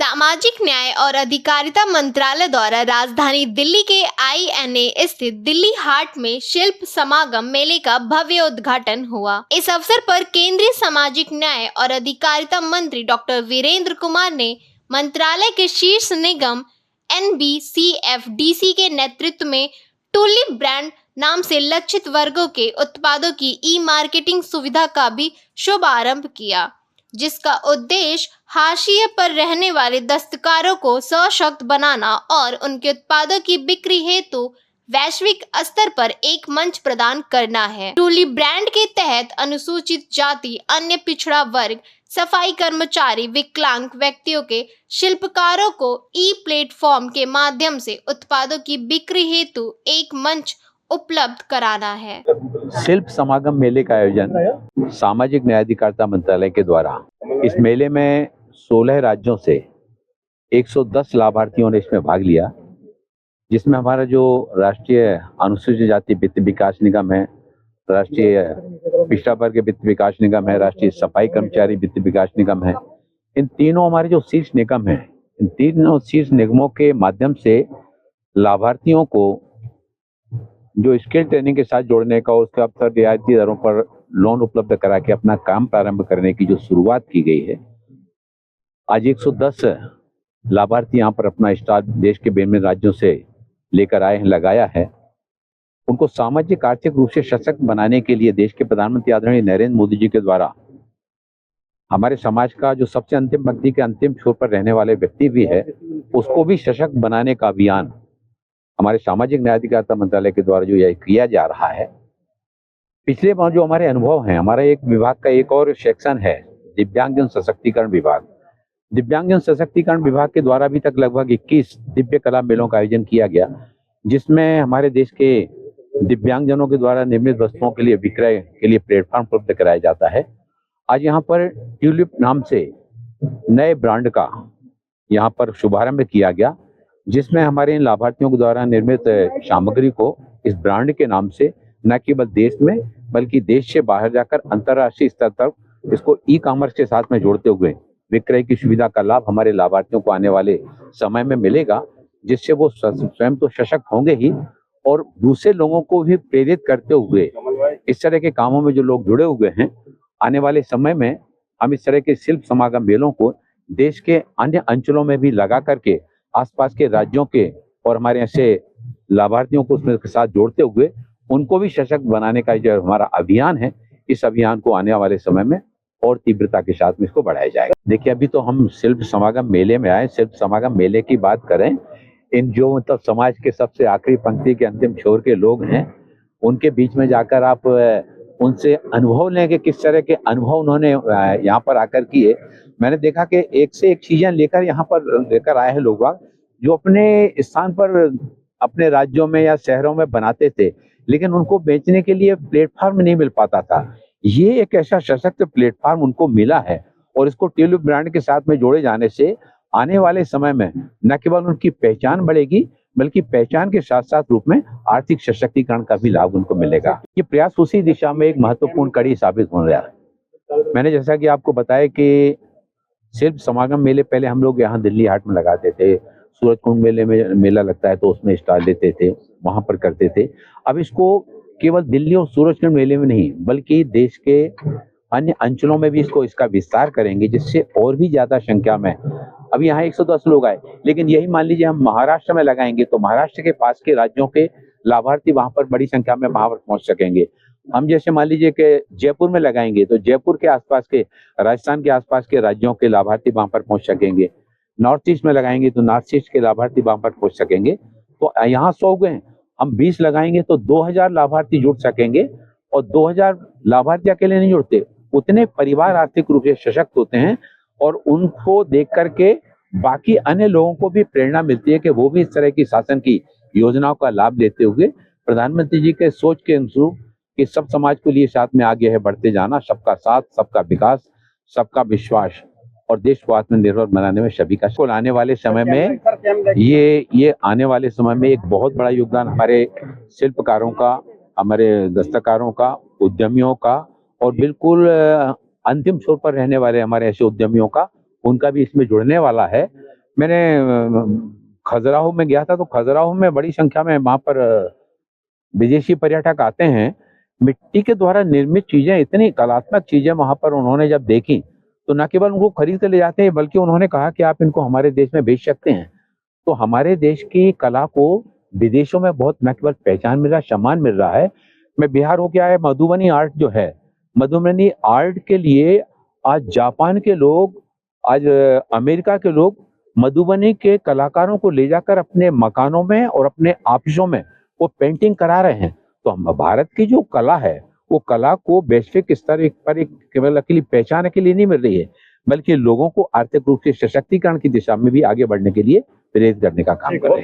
सामाजिक न्याय और अधिकारिता मंत्रालय द्वारा राजधानी दिल्ली के INA स्थित दिल्ली हाट में शिल्प समागम मेले का भव्य उद्घाटन हुआ। इस अवसर पर केंद्रीय सामाजिक न्याय और अधिकारिता मंत्री डॉक्टर वीरेंद्र कुमार ने मंत्रालय के शीर्ष निगम NBCFDC के नेतृत्व में टूलिप ब्रांड नाम से लक्षित वर्गों के उत्पादों की ई-मार्केटिंग सुविधा का भी शुभारंभ किया, जिसका उद्देश्य हाशिए पर रहने वाले दस्तकारों को सशक्त बनाना और उनके उत्पादों की बिक्री हेतु वैश्विक स्तर पर एक मंच प्रदान करना है। टूलिप ब्रांड के तहत अनुसूचित जाति, अन्य पिछड़ा वर्ग, सफाई कर्मचारी, विकलांग व्यक्तियों के शिल्पकारों को ई-प्लेटफॉर्म के माध्यम से उत्पादों की बिक्री हेतु एक मंच उपलब्ध कराना है। शिल्प समागम मेले का आयोजन सामाजिक न्याय अधिकारिता मंत्रालय के द्वारा इस मेले में 16 राज्यों से 110 लाभार्थियों ने इसमें भाग लिया, जिसमें हमारा जो राष्ट्रीय अनुसूचित जाति वित्त विकास निगम है, राष्ट्रीय पिछड़ा वर्ग वित्त विकास निगम है, राष्ट्रीय सफाई कर्मचारी वित्त विकास निगम है। इन तीनों हमारे जो शीर्ष निगम हैं, इन तीनों शीर्ष निगमों के माध्यम से लाभार्थियों को जो स्किल ट्रेनिंग के साथ जोड़ने का, उसके अवसर रियायती दरों पर लोन उपलब्ध करा के अपना काम प्रारंभ करने की जो शुरुआत की गई है। आज 110 लाभार्थी यहाँ पर अपना स्टॉल देश के विभिन्न राज्यों से लेकर आए हैं, लगाया है। उनको सामाजिक आर्थिक रूप से सशक्त बनाने के लिए देश के प्रधानमंत्री आदरणीय नरेंद्र मोदी जी के द्वारा हमारे समाज का जो सबसे अंतिम पंक्ति के अंतिम छोर पर रहने वाले व्यक्ति भी है, उसको भी सशक्त बनाने का अभियान हमारे सामाजिक न्याय अधिकारिता मंत्रालय के द्वारा जो यह किया जा रहा है। पिछले बार जो हमारे अनुभव हैं, हमारा एक विभाग का एक और सेक्शन है दिव्यांगजन सशक्तिकरण विभाग। दिव्यांगजन सशक्तिकरण विभाग के द्वारा अभी तक लगभग 21 दिव्य कला मेलों का आयोजन किया गया, जिसमें हमारे देश के दिव्यांगजनों के द्वारा निर्मित वस्तुओं के लिए विक्रय के लिए प्लेटफॉर्म उपलब्ध कराया जाता है। आज यहाँ पर ट्यूलिप नाम से नए ब्रांड का यहाँ पर शुभारंभ किया गया, जिसमें हमारे इन लाभार्थियों के द्वारा निर्मित सामग्री को इस ब्रांड के नाम से न केवल देश में बल्कि देश से बाहर जाकर अंतर्राष्ट्रीय स्तर तक इसको ई-कॉमर्स के साथ में जोड़ते हुए विक्रय की सुविधा का लाभ हमारे लाभार्थियों को आने वाले समय में मिलेगा, जिससे वो स्वयं तो सशक्त होंगे ही और दूसरे लोगों को भी प्रेरित करते हुए इस तरह के कामों में जो लोग जुड़े हुए हैं, आने वाले समय में हम इस तरह के शिल्प समागम मेलों को देश के अन्य अंचलों में भी लगा करके आसपास के राज्यों के और हमारे ऐसे लाभार्थियों को उसमें के साथ जोड़ते हुए उनको भी सशक्त बनाने का जो हमारा अभियान है, इस अभियान को आने वाले समय में और तीव्रता के साथ में इसको बढ़ाया जाएगा। देखिए, अभी तो हम शिल्प समागम मेले में आए। शिल्प समागम मेले की बात करें, इन जो मतलब समाज के सबसे आखिरी पंक्ति के अंतिम छोर के लोग हैं, उनके बीच में जाकर आप उनसे अनुभव लें कि किस तरह के अनुभव उन्होंने यहाँ पर आकर किए। मैंने देखा कि एक से एक चीजें लेकर यहाँ पर लेकर आए हैं लोग, जो अपने स्थान पर अपने राज्यों में या शहरों में बनाते थे, लेकिन उनको बेचने के लिए प्लेटफॉर्म नहीं मिल पाता था। ये एक ऐसा सशक्त प्लेटफॉर्म उनको मिला है और इसको ट्यूलिप ब्रांड के साथ में जोड़े जाने से आने वाले समय में न केवल उनकी पहचान बढ़ेगी, बल्कि पहचान के साथ साथ रूप में आर्थिक सशक्तिकरण का भी लाभ उनको मिलेगा। ये प्रयास उसी दिशा में एक महत्वपूर्ण कड़ी साबित हो रहा है। मैंने जैसा कि आपको बताया कि शिल्प समागम मेले पहले हम लोग यहाँ दिल्ली हाट में लगाते थे, सूरज कुंड मेले में मेला लगता है तो उसमें स्टॉल लेते थे, वहां पर करते थे। अब इसको केवल दिल्ली और सूरज कुंड मेले में नहीं, बल्कि देश के अन्य अंचलों में भी इसका विस्तार करेंगे, जिससे और भी ज्यादा संख्या में, अभी यहाँ 110 लोग आए, लेकिन यही मान लीजिए हम महाराष्ट्र में लगाएंगे तो महाराष्ट्र के पास के राज्यों के लाभार्थी वहां पर बड़ी संख्या में वहां पर पहुंच सकेंगे। हम जैसे मान लीजिए कि जयपुर में लगाएंगे तो जयपुर के आसपास के, राजस्थान के आसपास के राज्यों के लाभार्थी वहां पर पहुंच सकेंगे। नॉर्थ ईस्ट में लगाएंगे तो नॉर्थ ईस्ट के लाभार्थी वहां पर पहुंच सकेंगे। तो यहाँ 100 गए, हम 20 लगाएंगे तो 2000 लाभार्थी जुड़ सकेंगे। और 2000 लाभार्थी अकेले नहीं जुड़ते, उतने परिवार आर्थिक रूप से सशक्त होते हैं और उनको देख करके बाकी अन्य लोगों को भी प्रेरणा मिलती है कि वो भी इस तरह की शासन की योजनाओं का लाभ लेते हुए प्रधानमंत्री जी के सोच के अनुरूप कि सब समाज के लिए साथ में आगे है बढ़ते जाना, सबका साथ, सबका विकास, सबका विश्वास और देश को आत्मनिर्भर बनाने में सभी का आने वाले समय में ये आने वाले समय में एक बहुत बड़ा योगदान हमारे शिल्पकारों का, हमारे दस्तकारों का, उद्यमियों का और बिल्कुल अंतिम छोर पर रहने वाले हमारे ऐसे उद्यमियों का, उनका भी इसमें जुड़ने वाला है। मैंने खजुराहो में गया था, तो खजुराहो में बड़ी संख्या में वहाँ पर विदेशी पर्यटक आते हैं। मिट्टी के द्वारा निर्मित चीजें, इतनी कलात्मक चीजें वहाँ पर उन्होंने जब देखी, तो न केवल उनको खरीद कर ले जाते हैं, बल्कि उन्होंने कहा कि आप इनको हमारे देश में बेच सकते हैं। तो हमारे देश की कला को विदेशों में बहुत न केवल पहचान मिल रहा है, सम्मान मिल रहा है। मैं बिहार होके आया, मधुबनी आर्ट जो है, मधुबनी आर्ट के लिए आज जापान के लोग, आज अमेरिका के लोग मधुबनी के कलाकारों को ले जाकर अपने मकानों में और अपने ऑफिसों में वो पेंटिंग करा रहे हैं। तो हम भारत की जो कला है, वो कला को वैश्विक स्तर पर एक केवल अकेली पहचान के लिए नहीं मिल रही है, बल्कि लोगों को आर्थिक रूप से सशक्तिकरण की दिशा में भी आगे बढ़ने के लिए प्रेरित करने का काम कर रहे हैं।